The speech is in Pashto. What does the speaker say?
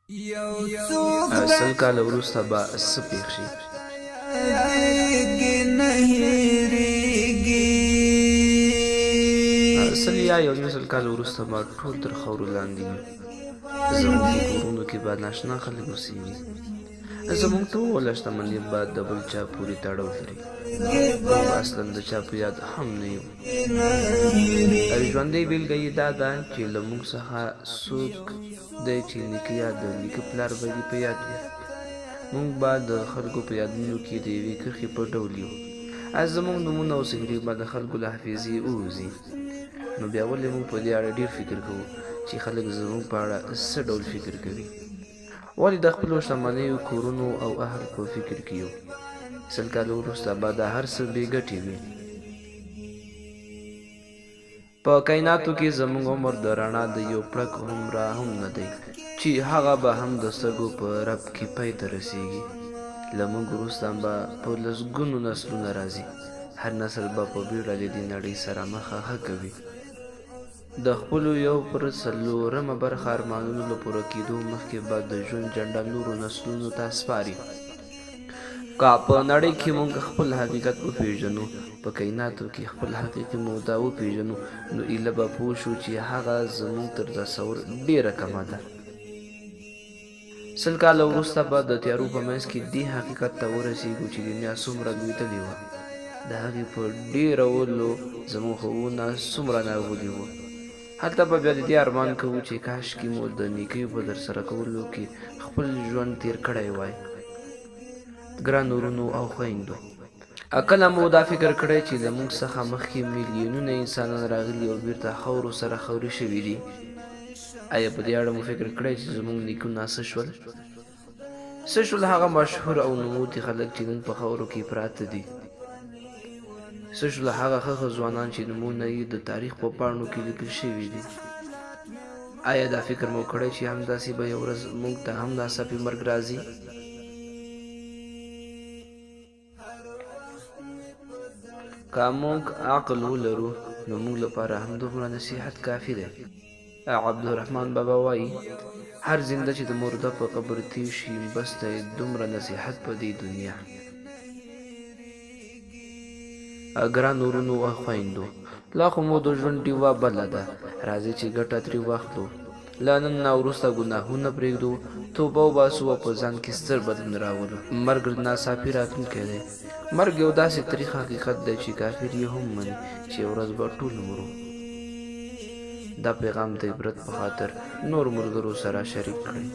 سل کاله وروسته به څه پېښ شي؟ سل یا یو نیم سل کاله وروسته به ټول تر خاورو لاندې وي. زموږ په کورونو کې به ناشنا خلک اوسېږي. زموږ ټوله شتمني به د بل چا پورې تړاو لري. موږ اصلا د چا په یاد هم نه یو. ژوندۍ بېلګه یې دا ده چې له موږ څخه څوک دی چې نیکه یا د نیکه پلار به دې په یاد وي. موږ به د خلکو په یادونو کې د یوې کرښې په ډول یو. زموږ نومونه او څهرې به د خلکو له حافظې ووځي. نو بیا ولې موږ په دې اړه ډېر فکر کوو چې خلک زموږ په اړه څه ډول فکر کوي؟ ولې د خپلو شتمنیو، کورونو او اهل په فکر کې یو؟ سل کاله وروسته به دا هر څه بې ګټې وي. په کایناتو کې زموږ عمر د رڼا د یو پړک عمره هم نه دی چې هغه به هم د سترګو په رپ کې پای ته رسیږي. له موږ وروسته به په لسګونو نسلونه راځي. هر نسل به په بیړه د دې نړۍ سره مخه کوي. د خپلو یو پر څلورمه برخه ارمانونو له پوره کېدو مخکې به د ژوند جنډه نورو نسلونو ته سپاري. که په نړۍ کې موږ خپل حقیقت وپېژنو، په کایناتو کې خپل حقیقي موده وپېژنو، نو ایله به پوه شو چې هغه زموږ تر تصور ډېره کمه ده. سل کاله وروسته به د تیارو په منځ کې دې حقیقت ته ورسېږو چې دنیا څومره لوېدلې وه. د هغې په ډېرولو زموږ خوبونه څومره ناغولي وو. هلته به بیا د دې ارمان کوو چې کاشکې مو د نیکیو په ترسره کولو کې خپل ژوند تېر کړی وای. ګرانو وروڼو او خویندو، کله مو دا فکر کړی چې له موږ څخه مخکې میلیونونه انسانان راغلي او بیرته خاورو سره خاوري شوي دي؟ آیا په دې اړه مو فکر کړی چې زموږ نیکونه څه شول؟ څه شول هغه مشهور او نوموتي خلک چې نن په خاورو کې پراته دي؟ څه شول هغه ښه ځوانان چې نومونه یې د تاریخ په پاڼو کې لیکل شوي دي؟ آیا دا فکر مو کړی چې همداسې به یو ورځ موږ ته هم ناڅاپي مرګ راځي؟ که موږ عقل ولرو نو موږ لپاره همدومره نصیحت کافي دی. عبدالرحمن بابا وایي هر زنده چې د مرده په قبر تیر شي بس دی دومره نصیحت په دې دنیا. ګرانو وروڼو او خویندو، لا خو مو د ژوند ډیوه بله ده. راځئ چې ګټه ترې واخلو. له نن نه وروسته ګناهونه پرېږدو، توبه وباسو او په ځان کې ستر بدلون راولو. مرګ ناڅاپي راتلونکی دی. مرګ یو داسې تریخ حقیقت دی چې کافر یې هم مني چې یو ورځ به ټول مرو. دا پیغام د عبرت په خاطر نور ملګرو سره شریک کړئ.